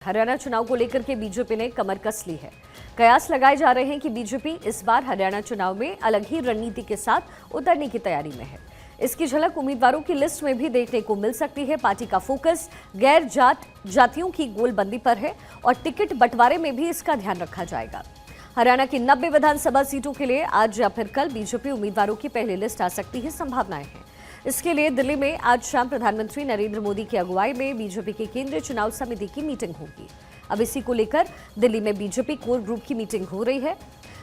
हरियाणा चुनाव को लेकर के बीजेपी ने कमर कस ली है। कयास लगाए जा रहे हैं कि बीजेपी इस बार हरियाणा चुनाव में अलग ही रणनीति के साथ उतरने की तैयारी में है। इसकी झलक उम्मीदवारों की लिस्ट में भी देखने को मिल सकती है। पार्टी का फोकस गैर जातियों की गोलबंदी पर है और टिकट बंटवारे में भी इसका ध्यान रखा जाएगा। हरियाणा की 90 विधानसभा सीटों के लिए आज या फिर कल बीजेपी उम्मीदवारों की पहली लिस्ट आ सकती है, संभावनाएं हैं। इसके लिए दिल्ली में आज शाम प्रधानमंत्री नरेंद्र मोदी की अगुवाई में बीजेपी की केंद्रीय चुनाव समिति की मीटिंग होगी। अब इसी को लेकर दिल्ली में बीजेपी कोर ग्रुप की मीटिंग हो रही है।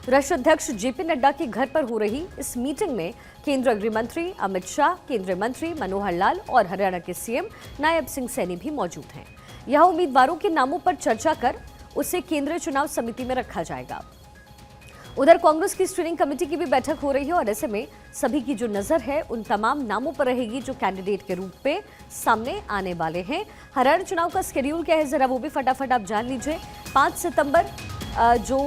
राष्ट्रीय अध्यक्ष जेपी नड्डा के घर पर हो रही इस मीटिंग में केंद्रीय गृह मंत्री अमित शाह, केंद्रीय मंत्री मनोहर लाल और हरियाणा के सीएम नायब सिंह सैनी भी मौजूद हैं। यहां उम्मीदवारों के नामों पर चर्चा कर उसे केंद्रीय चुनाव समिति में रखा जाएगा। उधर कांग्रेस की स्क्रीनिंग कमेटी की भी बैठक हो रही है और ऐसे में सभी की जो नजर है उन तमाम नामों पर रहेगी जो कैंडिडेट के रूप में सामने आने वाले हैं। हरियाणा चुनाव का शेड्यूल क्या है, जरा वो भी फटाफट आप जान लीजिए। 5 सितंबर जो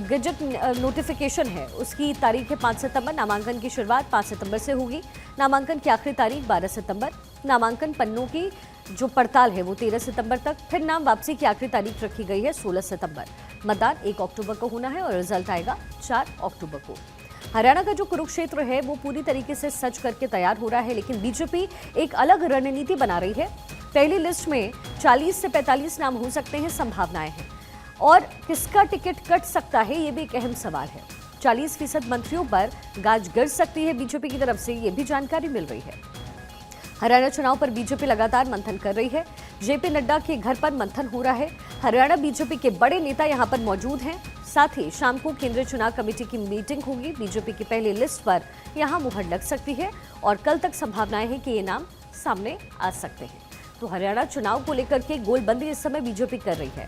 गजट नोटिफिकेशन है उसकी तारीख है 5 सितंबर। नामांकन की शुरुआत 5 सितंबर से होगी। नामांकन की आखिरी तारीख 12 सितंबर। नामांकन पन्नों की जो पड़ताल है वो 13 सितंबर तक। फिर नाम वापसी की आखिरी तारीख रखी गई है 16 सितंबर। मतदान 1 अक्टूबर को होना है और रिजल्ट आएगा 4 अक्टूबर को। हरियाणा का जो कुरुक्षेत्र है वो पूरी तरीके से सज करके तैयार हो रहा है, लेकिन बीजेपी एक अलग रणनीति बना रही है। पहली लिस्ट में 40 से 45 नाम हो सकते हैं, संभावनाएं हैं। और किसका टिकट कट सकता है ये भी एक अहम सवाल है। 40% मंत्रियों पर गाज गिर सकती है बीजेपी की तरफ से, ये भी जानकारी मिल रही है। हरियाणा चुनाव पर बीजेपी लगातार मंथन कर रही है। जेपी नड्डा के घर पर मंथन हो रहा है। हरियाणा बीजेपी के बड़े नेता यहां पर मौजूद हैं। साथ ही शाम को केंद्रीय चुनाव कमेटी की मीटिंग होगी। बीजेपी की पहली लिस्ट पर यहां मुहर लग सकती है और कल तक संभावनाएं हैं कि ये नाम सामने आ सकते हैं। तो हरियाणा चुनाव को लेकर के गोलबंदी इस समय बीजेपी कर रही है।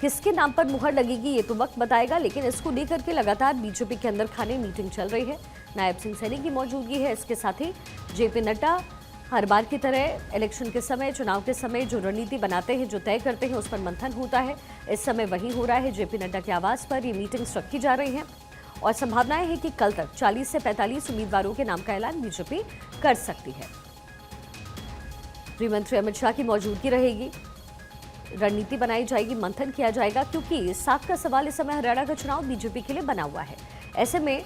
किसके नाम पर मुहर लगेगी ये तो वक्त बताएगा, लेकिन इसको लेकर के लगातार बीजेपी के अंदर खाने मीटिंग चल रही है। नायब सिंह सैनी की मौजूदगी है। इसके साथ ही जेपी नड्डा हर बार की तरह इलेक्शन के समय, चुनाव के समय जो रणनीति बनाते हैं, जो तय करते हैं, उस पर मंथन होता है। इस समय वही हो रहा है। जेपी नड्डा के आवास पर ये मीटिंग्स रखी जा रही हैं और संभावनाएं हैं कि कल तक 40 से 45 उम्मीदवारों के नाम का ऐलान बीजेपी कर सकती है। गृह मंत्री अमित शाह की मौजूदगी रहेगी। रणनीति बनाई जाएगी, मंथन किया जाएगा, क्योंकि साख का सवाल इस समय हरियाणा का चुनाव बीजेपी के लिए बना हुआ है। ऐसे में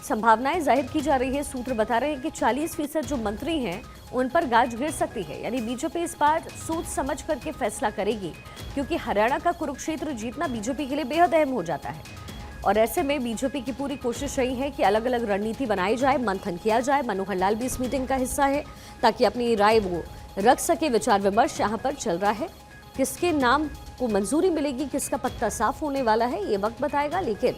संभावनाएं जाहिर की जा रही है। सूत्र बता रहे हैं कि 40% जो मंत्री हैं उन पर गाज गिर सकती है। यानी बीजेपी इस बार सोच समझ करके फैसला करेगी, क्योंकि हरियाणा का कुरुक्षेत्र जीतना बीजेपी के लिए बेहद अहम हो जाता है। और ऐसे में बीजेपी की पूरी कोशिश रही है कि अलग अलग रणनीति बनाई जाए, मंथन किया जाए। मनोहर लाल भी इस मीटिंग का हिस्सा है ताकि अपनी राय वो रख सके। विचार विमर्श यहाँ पर चल रहा है। किसके नाम को मंजूरी मिलेगी, किसका पत्ता साफ होने वाला है, ये वक्त बताएगा। लेकिन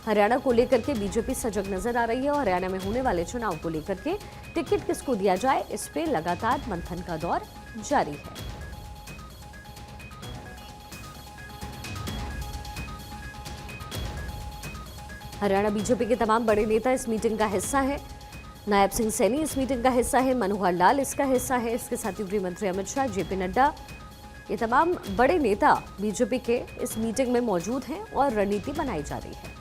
हरियाणा को लेकर के बीजेपी सजग नजर आ रही है और हरियाणा में होने वाले चुनाव को लेकर के टिकट किसको दिया जाए, इस पे लगातार मंथन का दौर जारी है। हरियाणा बीजेपी के तमाम बड़े नेता इस मीटिंग का हिस्सा है। नायब सिंह सैनी इस मीटिंग का हिस्सा है। मनोहर लाल इसका हिस्सा है। इसके साथ ही गृह मंत्री अमित शाह, जेपी नड्डा, ये तमाम बड़े नेता बीजेपी के इस मीटिंग में मौजूद हैं और रणनीति बनाई जा रही है।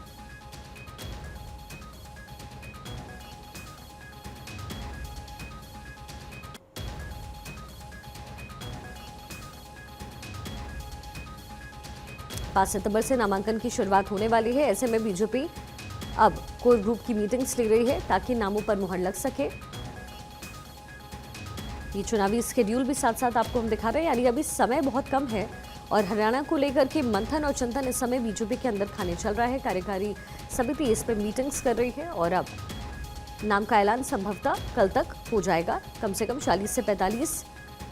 पांच सितंबर से नामांकन की शुरुआत होने वाली है। ऐसे में बीजेपी अब कोर ग्रुप की मीटिंग्स ले रही है ताकि नामों पर मुहर लग सके। ये चुनावी स्केड्यूल भी साथ साथ आपको हम दिखा रहे हैं, यानी अभी समय बहुत कम है और हरियाणा को लेकर के मंथन और चिंतन इस समय बीजेपी के अंदर खाने चल रहा है। कार्यकारी समिति इस पर मीटिंग्स कर रही है और अब नाम का ऐलान संभवतः कल तक हो जाएगा। कम से कम 40 से 45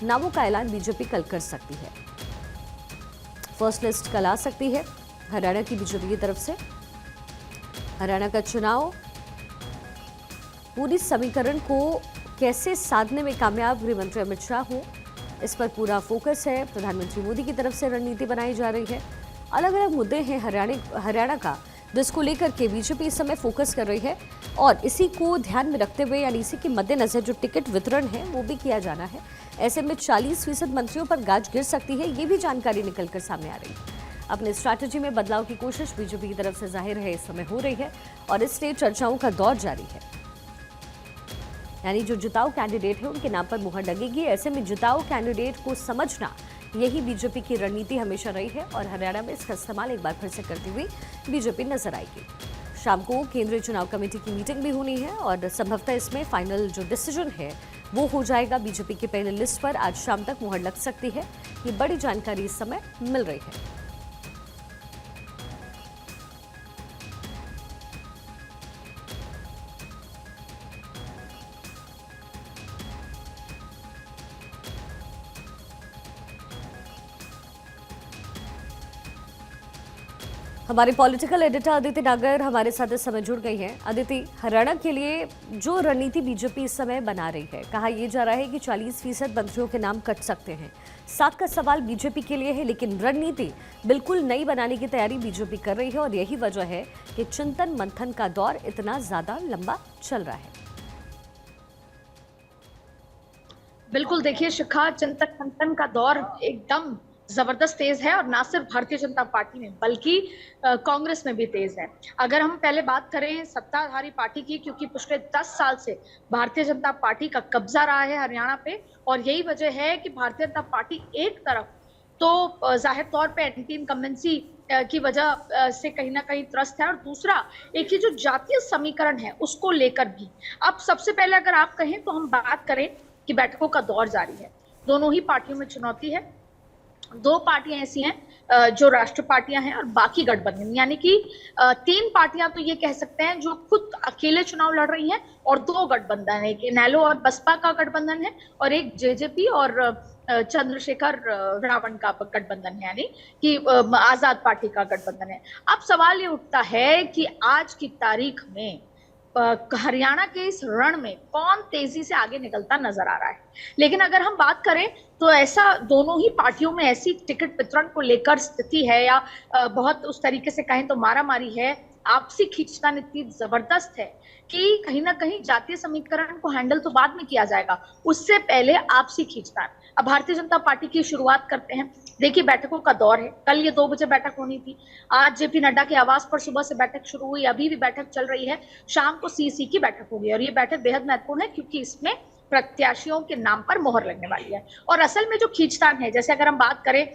नामों का ऐलान बीजेपी कल कर सकती है। फर्स्ट लिस्ट कल आ सकती है हरियाणा की बीजेपी की तरफ से। हरियाणा का चुनाव पूरी समीकरण को कैसे साधने में कामयाब गृह मंत्री अमित शाह हो, इस पर पूरा फोकस है। प्रधानमंत्री मोदी की तरफ से रणनीति बनाई जा रही है। अलग अलग मुद्दे हैं हरियाणा का, जिसको लेकर के बीजेपी इस समय फोकस कर रही है और इसी को ध्यान में रखते हुए, यानी इसी के मद्देनजर जो टिकट वितरण है वो भी किया जाना है। ऐसे में 40% मंत्रियों पर गाज गिर सकती है, ये भी जानकारी निकलकर सामने आ रही है। अपने स्ट्रैटेजी में बदलाव की कोशिश बीजेपी की तरफ से जाहिर है इस समय हो रही है और इसलिए चर्चाओं का दौर जारी है। यानी जो जिताऊ कैंडिडेट है उनके नाम पर मुहर लगेगी। ऐसे में जिताऊ कैंडिडेट को समझना यही बीजेपी की रणनीति हमेशा रही है और हरियाणा में इसका इस्तेमाल एक बार फिर से करती हुई बीजेपी नजर आएगी। शाम को केंद्रीय चुनाव कमेटी की मीटिंग भी होनी है और संभवतः इसमें फाइनल जो डिसीजन है वो हो जाएगा। बीजेपी की पहले लिस्ट पर आज शाम तक मुहर लग सकती है, ये बड़ी जानकारी इस समय मिल रही है। हमारे पॉलिटिकल एडिटर अदिति नागर हमारे साथ इस समय जुड़ गई हैं। अदिति, हरियाणा के लिए जो रणनीति बीजेपी इस समय बना रही है, कहा यह जा रहा है कि 40% मंत्रियों के नाम कट सकते हैं। साथ का सवाल बीजेपी के लिए है, लेकिन रणनीति बिल्कुल नई बनाने की तैयारी बीजेपी कर रही है और यही वजह है कि चिंतन मंथन का दौर इतना ज्यादा लंबा चल रहा है। बिल्कुल, देखिए शिखा, चिंतन मंथन का दौर एकदम जबरदस्त तेज है और ना सिर्फ भारतीय जनता पार्टी में बल्कि कांग्रेस में भी तेज है। अगर हम पहले बात करें सत्ताधारी पार्टी की, क्योंकि पिछले 10 साल से भारतीय जनता पार्टी का कब्जा रहा है हरियाणा पे और यही वजह है कि भारतीय जनता पार्टी एक तरफ तो जाहिर तौर पे एंटी इनकम्बेंसी की वजह से कहीं ना कहीं त्रस्त है और दूसरा एक ही जो जातीय समीकरण है उसको लेकर भी। अब सबसे पहले अगर आप कहें तो हम बात करें कि बैठकों का दौर जारी है, दोनों ही पार्टियों में चुनौती है। दो पार्टियां ऐसी हैं जो राष्ट्रीय पार्टियां हैं और बाकी गठबंधन, यानी कि 3 पार्टियां तो ये कह सकते हैं जो खुद अकेले चुनाव लड़ रही हैं और 2 गठबंधन है, एक इनेलो और बसपा का गठबंधन है और एक जेजेपी और चंद्रशेखर रावण का गठबंधन है, यानी कि आजाद पार्टी का गठबंधन है। अब सवाल ये उठता है कि आज की तारीख में हरियाणा के इस रण में कौन तेजी से आगे निकलता नजर आ रहा है। लेकिन अगर हम बात करें तो ऐसा दोनों ही पार्टियों में ऐसी टिकट वितरण को लेकर स्थिति है या बहुत उस तरीके से कहें तो मारामारी है, आपसी खींचतान इतनी जबरदस्त है कि कहीं ना कहीं जातीय समीकरण को हैंडल तो बाद में किया जाएगा, उससे पहले आपसी खींचतान। अब भारतीय जनता पार्टी की शुरुआत करते हैं। देखिए, बैठकों का दौर है, कल ये 2 बजे बैठक होनी थी, आज जेपी नड्डा के आवास पर सुबह से बैठक शुरू हुई, अभी भी बैठक चल रही है, शाम को सीसी की बैठक होगी और ये बैठक बेहद महत्वपूर्ण है क्योंकि इसमें प्रत्याशियों के नाम पर मोहर लगने वाली है। और असल में जो खींचतान है, जैसे अगर हम बात करें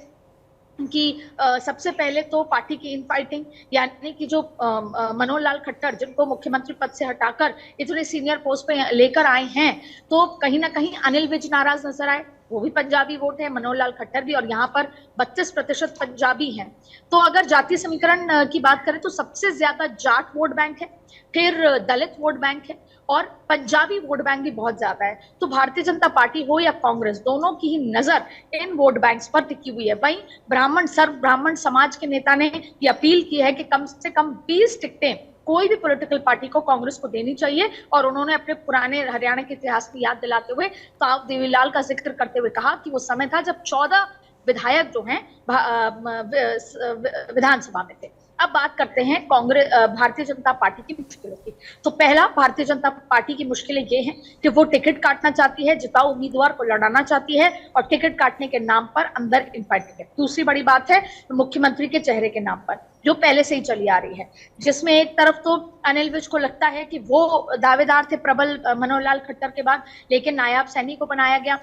कि सबसे पहले तो पार्टी की इनफाइटिंग, यानी कि जो मनोहर लाल खट्टर जिनको मुख्यमंत्री पद से हटाकर इतने सीनियर पोस्ट पे लेकर आए हैं, तो कहीं ना कहीं अनिल विज नाराज नजर आए, वो भी पंजाबी वोट है, मनोहर लाल खट्टर भी, और यहाँ पर 32% पंजाबी हैं। तो अगर जातीय समीकरण की बात करें तो सबसे ज्यादा जाट वोट बैंक है, फिर दलित वोट बैंक है और पंजाबी वोट बैंक भी बहुत ज्यादा है। तो भारतीय जनता पार्टी हो या कांग्रेस, दोनों की ही नजर इन वोट बैंक्स पर टिकी हुई है। वहीं सर्व ब्राह्मण समाज के नेता ने ये अपील की है कि कम से कम 20 टिकटें कोई भी पॉलिटिकल पार्टी को कांग्रेस को देनी चाहिए और उन्होंने अपने पुराने हरियाणा के इतिहास की याद दिलाते हुए ताऊ देवीलाल का जिक्र करते हुए कहा कि वो समय था जब 14 विधायक जो हैं विधानसभा में थे। अब बात करते हैं कांग्रेस भारतीय जनता पार्टी की मुश्किलों की। तो पहला, भारतीय जनता पार्टी की मुश्किलें ये हैं कि वो टिकट काटना चाहती है, जिताऊ उम्मीदवार को लड़ाना चाहती है और टिकट काटने के नाम पर अंदर इनफाइटिंग है। दूसरी बड़ी बात है मुख्यमंत्री के चेहरे के नाम पर, जो पहले से ही चली आ रही है, जिसमें एक तरफ तो अनिल विज को लगता है कि वो दावेदार थे प्रबल मनोहर लाल खट्टर के बाद, लेकिन नायाब सैनी को बनाया गया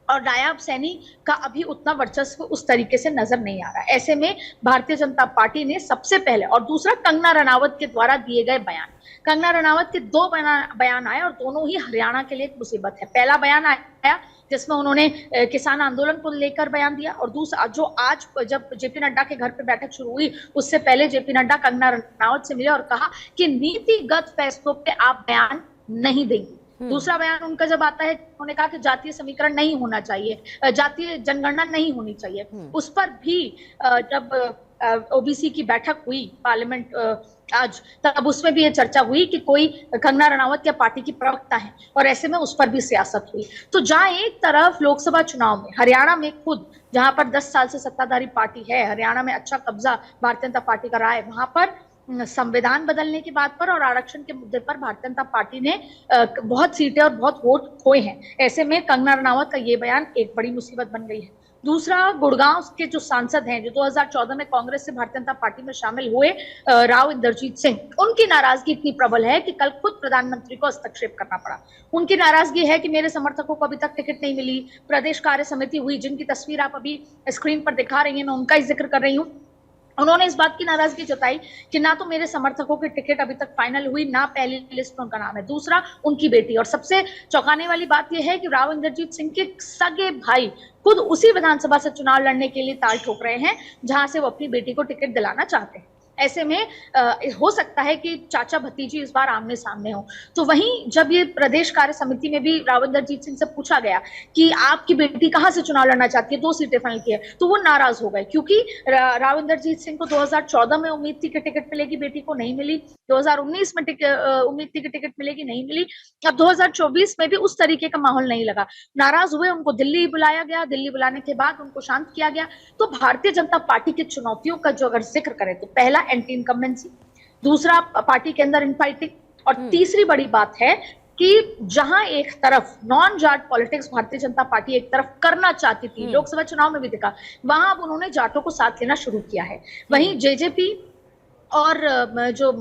और नायाब सैनी का अभी उतना वर्चस्व उस तरीके से नजर नहीं आ रहा है। ऐसे में भारतीय जनता पार्टी ने सबसे पहले, और दूसरा कंगना रनावत के द्वारा दिए गए बयान, कंगना रनावत के 2 बयान आए और दोनों ही हरियाणा के लिए एक मुसीबत है। पहला बयान आया जिसमें उन्होंने किसान आंदोलन को लेकर बयान दिया और दूसरा जो आज जब जेपी नड्डा के घर पे बैठक शुरू हुई उससे पहले जेपी नड्डा कंगना रनावत से मिले और कहा कि नीतिगत फैसलों पे आप बयान नहीं देंगे। दूसरा बयान उनका जब आता है, उन्होंने कहा कि जातीय समीकरण नहीं होना चाहिए, जातीय जनगणना नहीं होनी चाहिए। उस पर भी जब ओबीसी की बैठक हुई पार्लियामेंट आज, तब उसमें भी ये चर्चा हुई कि कोई कंगना रनावत या पार्टी की प्रवक्ता है और ऐसे में उस पर भी सियासत हुई। तो जहां एक तरफ लोकसभा चुनाव में हरियाणा में खुद जहां पर 10 साल से सत्ताधारी पार्टी है, हरियाणा में अच्छा कब्जा भारतीय जनता पार्टी का रहा है, वहां पर संविधान बदलने की बात पर और आरक्षण के मुद्दे पर भारतीय जनता पार्टी ने बहुत सीटें और बहुत वोट खोए हैं। ऐसे में कंगना रनावत का ये बयान एक बड़ी मुसीबत बन गई है। दूसरा, गुड़गांव के जो सांसद हैं, जो 2014 में कांग्रेस से भारतीय जनता पार्टी में शामिल हुए, राव इंद्रजीत सिंह, उनकी नाराजगी इतनी प्रबल है कि कल खुद प्रधानमंत्री को हस्तक्षेप करना पड़ा। उनकी नाराजगी है कि मेरे समर्थकों को अभी तक टिकट नहीं मिली। प्रदेश कार्य समिति हुई, जिनकी तस्वीर आप अभी स्क्रीन पर दिखा रही हैं, मैं उनका ही जिक्र कर रही हूँ। उन्होंने इस बात की नाराजगी जताई कि ना तो मेरे समर्थकों की टिकट अभी तक फाइनल हुई, ना पहली लिस्ट में उनका नाम है। दूसरा, उनकी बेटी। और सबसे चौंकाने वाली बात यह है कि राव इंद्रजीत सिंह के सगे भाई खुद उसी विधानसभा से चुनाव लड़ने के लिए ताल ठोक रहे हैं जहां से वो अपनी बेटी को टिकट दिलाना चाहते हैं। ऐसे में हो सकता है कि चाचा भतीजी इस बार आमने सामने हो। तो वहीं जब ये प्रदेश कार्य समिति में भी राव इंद्रजीत सिंह से पूछा गया कि आपकी बेटी कहां से चुनाव लड़ना चाहती है, 2 सीटें फाइनल की है, तो वो नाराज हो गए, क्योंकि राव इंद्रजीत सिंह को 2014 में उम्मीद थी कि टिकट मिलेगी, बेटी को नहीं मिली। 2019 में उम्मीद थी कि टिकट मिलेगी, नहीं मिली। अब 2024 में भी उस तरीके का माहौल नहीं लगा। नाराज हुए, उनको दिल्ली बुलाया गया। दिल्ली बुलाने के बाद उनको शांत किया गया। तो भारतीय जनता पार्टी की चुनौतियों का जो अगर जिक्र करें तो पहला, एंटी इनकम्बेंसी। दूसरा, पार्टी के अंदर इनफाइटिंग। और तीसरी बड़ी बात है कि जहां एक तरफ non Jat politics Bharatiya Janata party एक तरफ करना चाहती थी, लोकसभा चुनाव में भी देखा, वहां अब उन्होंने जाटों को साथ लेना शुरू किया है। वहीं जेजेपी और जो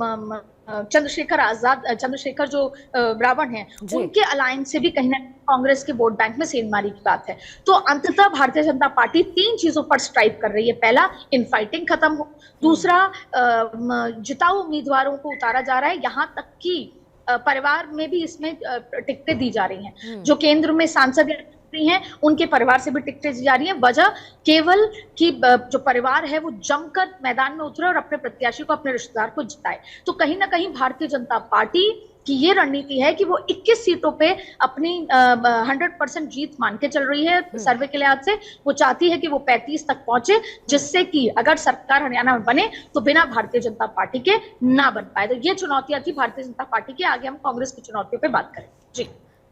चंद्रशेखर जो रावण है, उनके अलायंस से भी कहीं ना कांग्रेस के वोट बैंक में सेंधमारी की बात है। तो अंततः भारतीय जनता पार्टी 3 चीजों पर स्ट्राइक कर रही है। पहला, इनफाइटिंग खत्म हो। दूसरा, जिताऊ उम्मीदवारों को उतारा जा रहा है, यहां तक कि परिवार में भी इसमें टिकटें दी जा रही हैं। जो केंद्र में सांसद हैं, उनके परिवार से भी टिकटें दी जा रही हैं। वजह केवल कि जो परिवार है वो जमकर मैदान में उतरे और अपने प्रत्याशी को, अपने रिश्तेदार को जिताए। तो कहीं ना कहीं भारतीय जनता पार्टी की ये रणनीति है कि वो 21 सीटों पे अपनी 100% जीत मान के चल रही है। सर्वे के लिहाज से वो चाहती है कि वो 35 तक पहुंचे, जिससे कि अगर सरकार हरियाणा में बने तो बिना भारतीय जनता पार्टी के ना बन पाए। तो ये चुनौतियां थी भारतीय जनता पार्टी की। आगे हम कांग्रेस की चुनौतियों पर बात करें। जी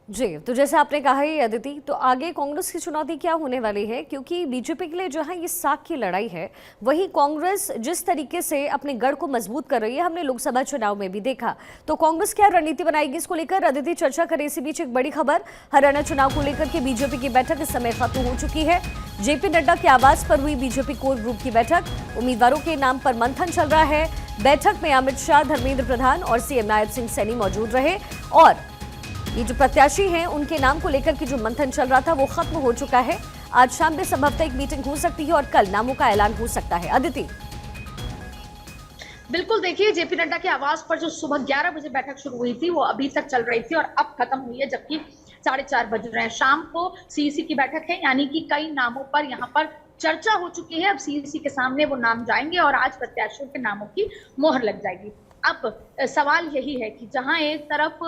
जी, तो जैसे आपने कहा है अदिति, तो आगे कांग्रेस की चुनौती क्या होने वाली है, क्योंकि बीजेपी के लिए जो है ये साख की लड़ाई है, वही कांग्रेस जिस तरीके से अपने गढ़ को मजबूत कर रही है, हमने लोकसभा चुनाव में भी देखा। तो कांग्रेस क्या रणनीति बनाएगी, इसको लेकर अदिति चर्चा करें। इसी बीच एक बड़ी खबर, हरियाणा चुनाव को लेकर के बीजेपी की बैठक इस समय खत्म हो चुकी है। जेपी नड्डा के आवास पर हुई बीजेपी कोर ग्रुप की बैठक, उम्मीदवारों के नाम पर मंथन चल रहा है। बैठक में अमित शाह, धर्मेंद्र प्रधान और सीएम नायब सिंह सैनी मौजूद रहे, और ये जो प्रत्याशी हैं उनके नाम को लेकर के जो मंथन चल रहा था वो खत्म हो चुका है। आज शाम में संभवतः एक मीटिंग हो सकती है और कल नामों का ऐलान हो सकता है। अदिति, बिल्कुल, देखिए, जेपी नड्डा के आवास पर जो सुबह 11 बजे बैठक शुरू हुई थी वो अभी तक चल रही थी और अब खत्म हुई है, जबकि 4:30 बज रहे हैं। शाम को सीईसी की बैठक है, यानी कि कई नामों पर यहाँ पर चर्चा हो चुकी है। अब सीईसी के सामने वो नाम जाएंगे और आज प्रत्याशियों के नामों की मोहर लग जाएगी। अब सवाल यही है कि जहां एक तरफ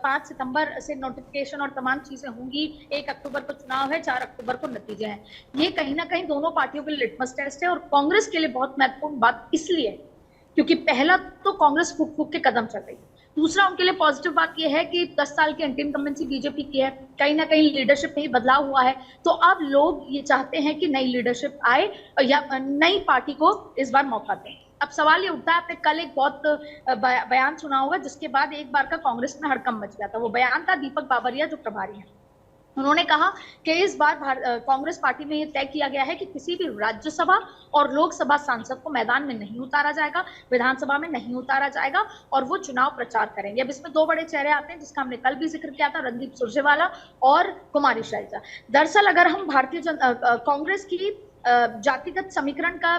5 सितंबर से नोटिफिकेशन और तमाम चीजें होंगी, 1 अक्टूबर को चुनाव है, 4 अक्टूबर को नतीजे हैं। ये कहीं ना कहीं दोनों पार्टियों के लिए लिटमस टेस्ट है और कांग्रेस के लिए बहुत महत्वपूर्ण बात इसलिए है क्योंकि पहला तो कांग्रेस फूक फूक के कदम चल रही है। दूसरा, उनके लिए पॉजिटिव बात यह है कि 10 साल की एंटी इनकम्बेंसी बीजेपी की है, कहीं ना कहीं लीडरशिप में ही बदलाव हुआ है। तो अब लोग ये चाहते हैं कि नई लीडरशिप आए या नई पार्टी को इस बार मौका दें। अब सवाल ये उठता है, आपने कल एक बहुत बयान सुना होगा जिसके बाद एक बार का कांग्रेस में हड़कंप मच गया था। वो बयान था दीपक बाबरिया, जो प्रभारी हैं। उन्होंने कहा कि इस बार कांग्रेस पार्टी में ये तय किया गया है कि किसी भी राज्यसभा और लोकसभा सांसद को मैदान में नहीं उतारा जाएगा, विधानसभा में नहीं उतारा जाएगा और वो चुनाव प्रचार करेंगे। अब इसमें 2 बड़े चेहरे आते हैं जिसका हमने कल भी जिक्र किया था, रणदीप सुरजेवाला और कुमारी शैलजा। दरअसल अगर हम कांग्रेस की जातिगत समीकरण का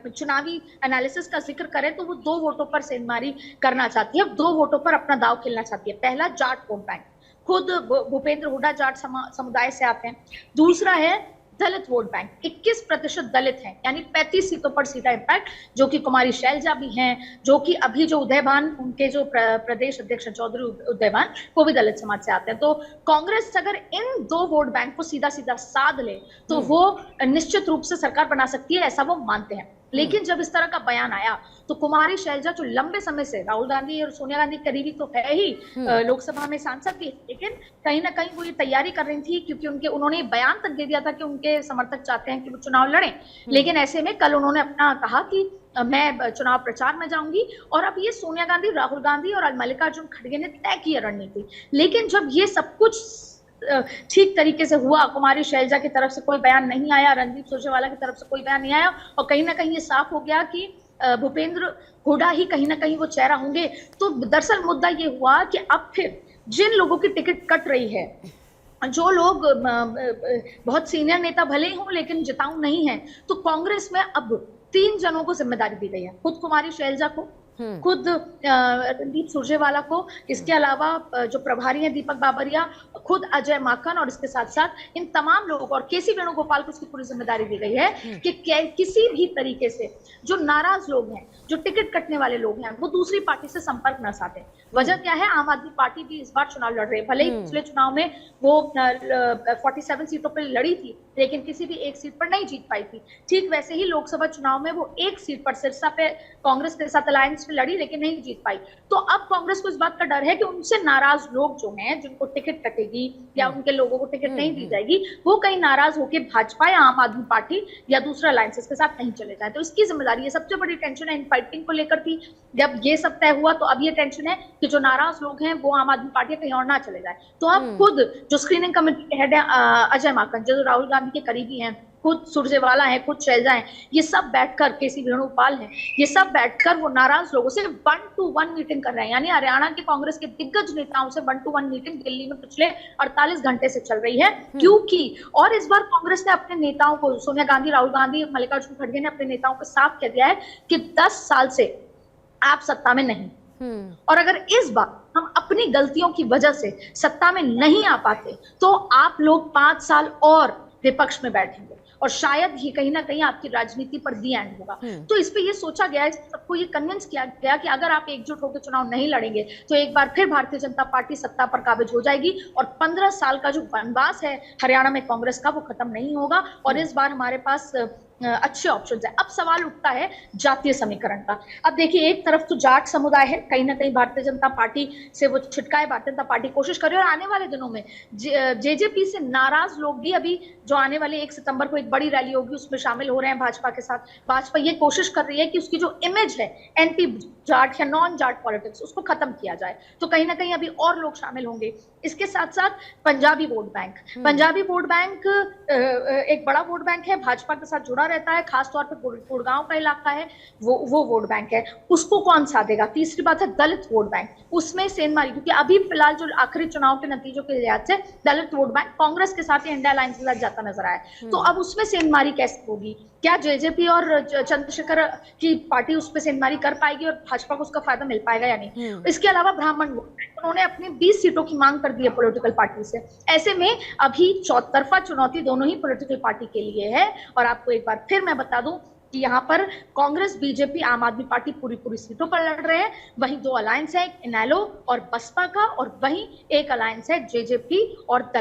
चुनावी एनालिसिस का जिक्र करें तो वो 2 वोटों पर सेंधमारी करना चाहती है, 2 वोटों पर अपना दाव खेलना चाहती है। पहला, जाट वोट बैंक, खुद भूपेंद्र हुड्डा जाट समुदाय से आते हैं। दूसरा है दलित वोट बैंक, 21% दलित हैं, यानी 35 सीटों पर सीधा इम्पैक्ट, जो कि कुमारी शैलजा भी हैं, जो कि अभी जो उदयभान, उनके जो प्रदेश अध्यक्ष चौधरी उदयभान, वो भी दलित समाज से आते हैं। तो कांग्रेस अगर इन 2 वोट बैंक को सीधा सीधा साध ले तो वो निश्चित रूप से सरकार बना सकती है, ऐसा वो मानते हैं। लेकिन जब इस तरह का बयान आया तो कुमारी शैलजा, जो लंबे समय से राहुल गांधी और सोनिया गांधी करीबी तो है ही, लोकसभा में सांसद भी, लेकिन कहीं ना कहीं वो ये तैयारी कर रही थी क्योंकि उन्होंने बयान तक दे दिया था कि उनके समर्थक चाहते हैं कि वो चुनाव लड़ें। लेकिन ऐसे में कल उन्होंने अपना कहा कि मैं चुनाव प्रचार में जाऊंगी, और अब ये सोनिया गांधी, राहुल गांधी और मल्लिकार्जुन खड़गे ने तय की रणनीति। लेकिन जब ये सब कुछ ठीक तरीके से हुआ। कुमारी शैलजा की तरफ से कोई बयान नहीं आया, रणदीप सुरजेवाला की तरफ से कोई बयान नहीं आया, और कहीं ना कहीं ये साफ हो गया कि भूपेंद्र हुड्डा ही कहीं ना कहीं वो चेहरा होंगे। तो दरअसल मुद्दा ये हुआ कि अब फिर जिन लोगों की टिकट कट रही है, जो लोग बहुत सीनियर नेता भले ही हों लेकिन जिताऊ नहीं है, तो कांग्रेस में अब 3 जनों को जिम्मेदारी दी गई है। खुद कुमारी शैलजा को, खुद रणदीप सुरजेवाला को, इसके अलावा जो प्रभारी हैं दीपक बाबरिया, खुद अजय माकन, और इसके साथ साथ इन तमाम लोगों को, और केसी वेणुगोपाल को इसकी पूरी जिम्मेदारी दी गई है कि किसी भी तरीके से जो नाराज लोग हैं, जो टिकट कटने वाले लोग हैं, वो दूसरी पार्टी से संपर्क न साधें। वजह क्या है? आम आदमी पार्टी भी इस बार चुनाव लड़ रही है, भले ही पिछले चुनाव में वो 47 सीटों पर लड़ी थी लेकिन किसी भी एक सीट पर नहीं जीत पाई थी। ठीक वैसे ही लोकसभा चुनाव में वो एक सीट पर सिरसा पे कांग्रेस के साथ अलायंस में लड़ी लेकिन नहीं जीत पाई। तो अब कांग्रेस को इस बात का डर है कि उनसे नाराज लोग जो हैं, जिनको टिकट कटेगी या उनके लोगों को टिकट नहीं दी जाएगी, वो कहीं नाराज होकर भाजपा या आम आदमी पार्टी या दूसरा अलायंसेस के साथ नहीं चले जाए। तो इसकी जिम्मेदारी, ये सबसे बड़ी टेंशन है इन फाइटिंग को लेकर थी। जब ये सब तय हुआ तो अब ये टेंशन है कि जो नाराज लोग हैं वो आम आदमी पार्टी कहीं और ना चले जाए। तो अब खुद जो स्क्रीनिंग कमेटी के हेड है अजय माकन, जो राहुल गांधी के करीबी हैं, खुद सुरजेवाला है, खुद शैलजा है, ये सब बैठकर, केसी वेणुगोपाल है, ये सब बैठकर वो नाराज लोगों से 1-to-1 मीटिंग कर रहे हैं। यानी हरियाणा के कांग्रेस के दिग्गज नेताओं से 1-to-1 मीटिंग दिल्ली में पिछले 48 घंटे से चल रही है। क्योंकि और इस बार कांग्रेस ने अपने नेताओं को, सोनिया गांधी, राहुल गांधी, मल्लिकार्जुन खड़गे ने अपने नेताओं को साफ कह दिया है कि 10 साल से आप सत्ता में नहीं, और अगर इस बार हम अपनी गलतियों की वजह से सत्ता में नहीं आ पाते तो आप लोग 5 साल और विपक्ष में बैठेंगे, और शायद ही कहीं ना कहीं आपकी राजनीति पर दी एंड होगा। तो इस पे ये सोचा गया है, सबको ये कन्विंस किया गया कि अगर आप एकजुट होकर चुनाव नहीं लड़ेंगे तो एक बार फिर भारतीय जनता पार्टी सत्ता पर काबिज हो जाएगी, और 15 साल का जो वनवास है हरियाणा में कांग्रेस का, वो खत्म नहीं होगा, और इस बार हमारे पास अच्छे ऑप्शंस है। अब सवाल उठता है जातीय समीकरण का। अब देखिए, एक तरफ तो जाट समुदाय है, कहीं ना कहीं भारतीय जनता पार्टी से वो छिटकाए, भारतीय जनता पार्टी कोशिश कर रही है, और आने वाले दिनों में जेजेपी से नाराज लोग भी अभी जो आने वाले 1 सितंबर को एक बड़ी रैली होगी उसमें शामिल हो रहे हैं भाजपा के साथ। भाजपा ये कोशिश कर रही है कि उसकी जो इमेज है एंटी जाट या नॉन जाट पॉलिटिक्स, उसको खत्म किया जाए, तो कहीं ना कहीं अभी और लोग शामिल होंगे। इसके साथ साथ Punjabi vote bank, Punjabi vote bank एक बड़ा वोट बैंक है, भाजपा के साथ जुड़ा रहता है, खासतौर पर गुड़गांव का इलाका है, वो वोट बैंक है, उसको कौन साधेगा। तीसरी बात है दलित वोट बैंक, उसमें सेंधमारी, क्योंकि अभी फिलहाल जो आखिरी चुनाव के नतीजों के लिहाज से दलित वोट बैंक कांग्रेस के साथ इंडिया अलायंस के साथ जाता नजर आया, तो अब उसमें सेंधमारी कैसे होगी? क्या जेजेपी और चंद्रशेखर की पार्टी उस पर सेंधमारी कर पाएगी और भाजपा को उसका फायदा मिल पाएगा या नहीं? इसके अलावा ब्राह्मण वोट, उन्होंने अपनी 20 सीटों की मांग कर दी है पॉलिटिकल पार्टी से। ऐसे में अभी चौतरफा चुनौती दोनों ही पॉलिटिकल पार्टी के लिए है। और आपको एक बार फिर मैं बता दूं कि यहाँ पर कांग्रेस, बीजेपी, आम आदमी पार्टी पूरी सीटों पर लड़ रहे हैं। वहीं 2 अलायंस है, इनेलो और बसपा का, और वहीं एक अलायंस है जेजेपी और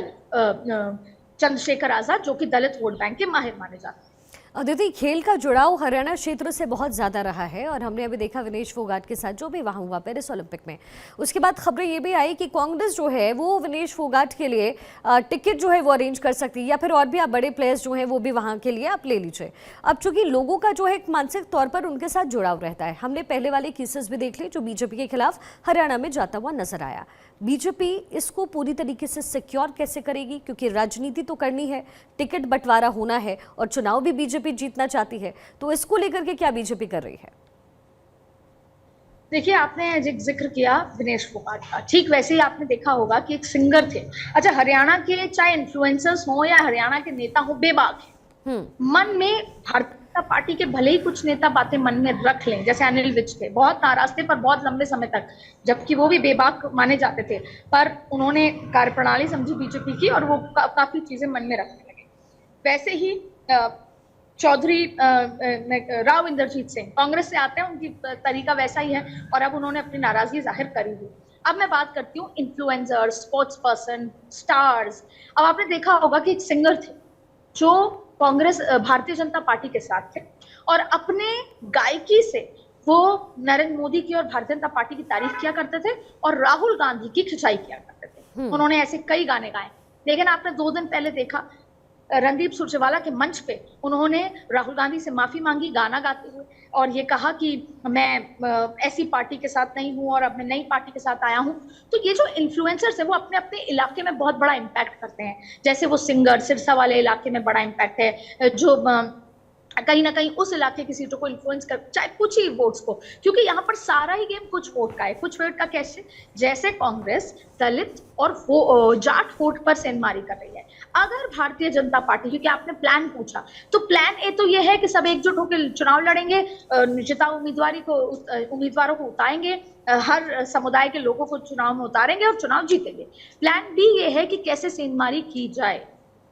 चंद्रशेखर आजाद, जो कि दलित वोट बैंक के माहिर माने जाते हैं। अदिति, खेल का जुड़ाव हरियाणा क्षेत्र से बहुत ज़्यादा रहा है, और हमने अभी देखा विनेश फोगाट के साथ जो भी वहाँ हुआ पेरिस ओलंपिक में। उसके बाद खबरें ये भी आई कि कांग्रेस जो है वो विनेश फोगाट के लिए टिकट जो है वो अरेंज कर सकती है, या फिर और भी आप बड़े प्लेयर्स जो हैं वो भी वहाँ के लिए आप ले लीजिए। अब चूंकि लोगों का जो है एक मानसिक तौर पर उनके साथ जुड़ाव रहता है, हमने पहले वाले केसेस भी देख लिए जो बीजेपी के खिलाफ हरियाणा में जाता हुआ नजर आया। बीजेपी इसको पूरी तरीके से सिक्योर कैसे करेगी, क्योंकि राजनीति तो करनी है, टिकट बंटवारा होना है, और चुनाव भी बीजेपी जीतना चाहती है, तो इसको लेकर के क्या बीजेपी कर रही है? देखिए, आपने जिक्र किया विनेश फोगाट का, ठीक वैसे ही आपने देखा होगा कि एक सिंगर थे। अच्छा, हरियाणा के चाहे इन्फ्लुएंसर्स हो या हरियाणा के नेता हो, बेबाक है। मन में भारतीय जनता पार्टी के भले ही कुछ नेता बातें मन में रख लें, जैसे अनिल विज थे, बहुत नाराज थे पर बहुत लंबे समय तक, जबकि वो भी बेबाक माने जाते थे, पर उन्होंने कार्यप्रणाली समझी बीजेपी की और वो काफी चीजें मन में रखने लगे। वैसे ही चौधरी राव इंद्रजीत सिंह कांग्रेस से आते हैं, उनकी तरीका वैसा ही है, और अब उन्होंने अपनी नाराजगी जाहिर करी हुई। अब मैं बात करती हूँ इन्फ्लुएंसर, स्पोर्ट्स पर्सन, स्टार्स। अब आपने देखा होगा कि एक सिंगर थे जो कांग्रेस, भारतीय जनता पार्टी के साथ थे, और अपने गायकी से वो नरेंद्र मोदी की और भारतीय जनता पार्टी की तारीफ किया करते थे और राहुल गांधी की खिंचाई किया करते थे। उन्होंने ऐसे कई गाने गाए, लेकिन आपने 2 दिन पहले देखा रणदीप सुरजेवाला के मंच पे उन्होंने राहुल गांधी से माफी मांगी गाना गाते हुए, और ये कहा कि मैं ऐसी पार्टी के साथ नहीं हूं और अब मैं नई पार्टी के साथ आया हूं। तो ये जो इन्फ्लुएंसर्स है वो अपने अपने इलाके में बहुत बड़ा इम्पैक्ट करते हैं। जैसे वो सिंगर सिरसा वाले इलाके में बड़ा इम्पैक्ट है, जो कहीं ना कहीं उस इलाके की सीटों को इन्फ्लुएंस कर, चाहे कुछ ही वोट्स को, क्योंकि यहाँ पर सारा ही गेम कुछ वोट का है। कुछ वोट का कैसे, जैसे कांग्रेस दलित और जाट वोट पर सेंधमारी कर रही है। अगर भारतीय जनता पार्टी, क्योंकि आपने प्लान पूछा, तो प्लान ए तो यह है कि सब एकजुट होकर चुनाव लड़ेंगे, निजता उम्मीदवारों को उतारेंगे, हर समुदाय के लोगों को चुनाव में उतारेंगे और चुनाव जीतेंगे। प्लान बी ये है कि कैसे सेंधमारी की जाए,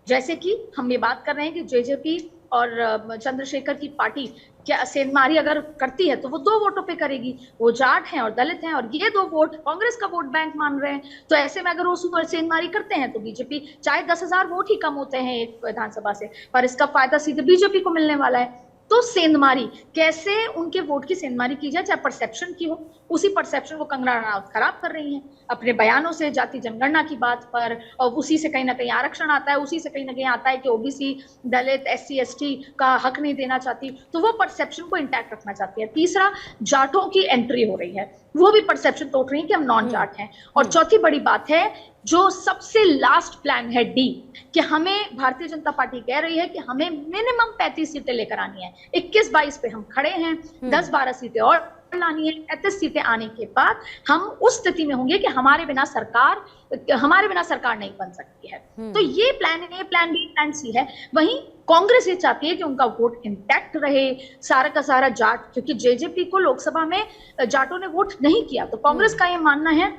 जैसे कि हम ये बात कर रहे हैं कि जेजेपी और चंद्रशेखर की पार्टी क्या सेंधमारी अगर करती है तो वो 2 वोटों पे करेगी, वो जाट हैं और दलित हैं, और ये 2 वोट कांग्रेस का वोट बैंक मान रहे हैं। तो ऐसे में अगर वो सेंधमारी करते हैं तो बीजेपी, चाहे 10,000 वोट ही कम होते हैं एक विधानसभा से, पर इसका फायदा सीधे बीजेपी को मिलने वाला है। तो सेंधमारी कैसे, उनके वोट की सेंधमारी की जाए, चाहे परसेप्शन की हो, उसी परसेप्शन को कंगना रनावत खराब कर रही हैं अपने बयानों से, जाति जनगणना की बात पर, और उसी से कहीं ना कहीं आरक्षण आता है, उसी से कहीं ना कहीं आता है कि ओबीसी, दलित, SC ST का हक नहीं देना चाहती, तो वो परसेप्शन को इंटैक्ट रखना चाहती है। तीसरा, जाटों की एंट्री हो रही है, वो भी परसेप्शन तोड़ रही है कि हम नॉन जाट हैं। और चौथी बड़ी बात है, जो सबसे लास्ट प्लान है D, कि हमें भारतीय जनता पार्टी कह रही है कि हमें मिनिमम 35 सीटें लेकर आनी है। 21-22 पे हम खड़े हैं, 10-12 सीटें और लानी है। 35 सीटें आने के बाद हम उस स्थिति में होंगे कि हमारे बिना सरकार नहीं बन सकती है। तो ये plan A, plan B, plan C है। वहीं कांग्रेस ये चाहती है कि उनका वोट इंटैक्ट रहे, सारा का सारा जाट, क्योंकि जेजेपी को लोकसभा में जाटों ने वोट नहीं किया, तो कांग्रेस का ये मानना है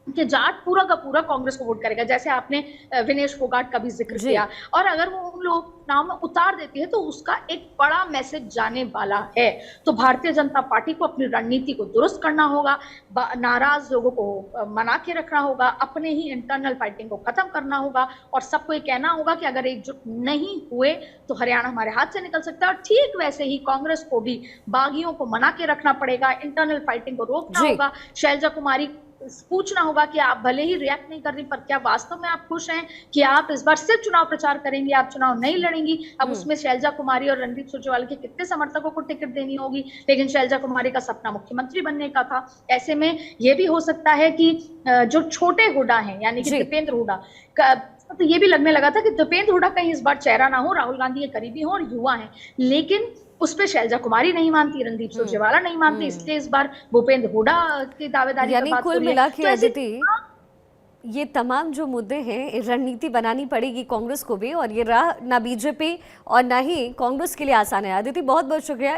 कि जाट पूरा का पूरा कांग्रेस को वोट करेगा। जैसे आपने विनेश फोगाट का भी जिक्र किया, और अगर वो उन लोग नाम में उतार देती है तो उसका एक बड़ा मैसेज जाने वाला है। तो भारतीय जनता पार्टी को अपनी रणनीति को दुरुस्त करना होगा, नाराज लोगों को मना के रखना होगा, अपने ही इंटरनल फाइटिंग को खत्म करना होगा, और सबको ये कहना होगा कि अगर एकजुट नहीं हुए तो हरियाणा हमारे हाथ से निकल सकता है। और ठीक वैसे ही कांग्रेस को भी बागियों को मना के रखना पड़ेगा, इंटरनल फाइटिंग को रोकना होगा। शैलजा कुमारी पूछना होगा कि आप भले ही रिएक्ट नहीं कर रही, पर क्या वास्तव में आप खुश हैं कि आप इस बार सिर्फ चुनाव प्रचार करेंगी, आप चुनाव नहीं लड़ेंगी? अब उसमें शैलजा कुमारी और रणदीप सुरजेवाला के कितने समर्थकों को टिकट देनी होगी? लेकिन शैलजा कुमारी का सपना मुख्यमंत्री बनने का था। ऐसे में यह भी हो सकता है कि जो छोटे हुड्डा हैं, यानी कि दीपेंद्र हुड्डा, तो ये भी लगने लगा था कि दीपेंद्र हुड्डा कहीं इस बार चेहरा ना हो, राहुल गांधी के करीबी हो और युवा हैं, लेकिन उस पे शैलजा कुमारी नहीं मानती, रणदीप सुरजेवाला नहीं मानती, इसलिए इस बार भूपेंद्र हुड्डा की दावेदारी यानी पर बात कुल मिला के अदिति, ये तमाम जो मुद्दे हैं, रणनीति बनानी पड़ेगी कांग्रेस को भी, और ये राह ना बीजेपी और ना ही कांग्रेस के लिए आसान है। अदिति, बहुत बहुत शुक्रिया।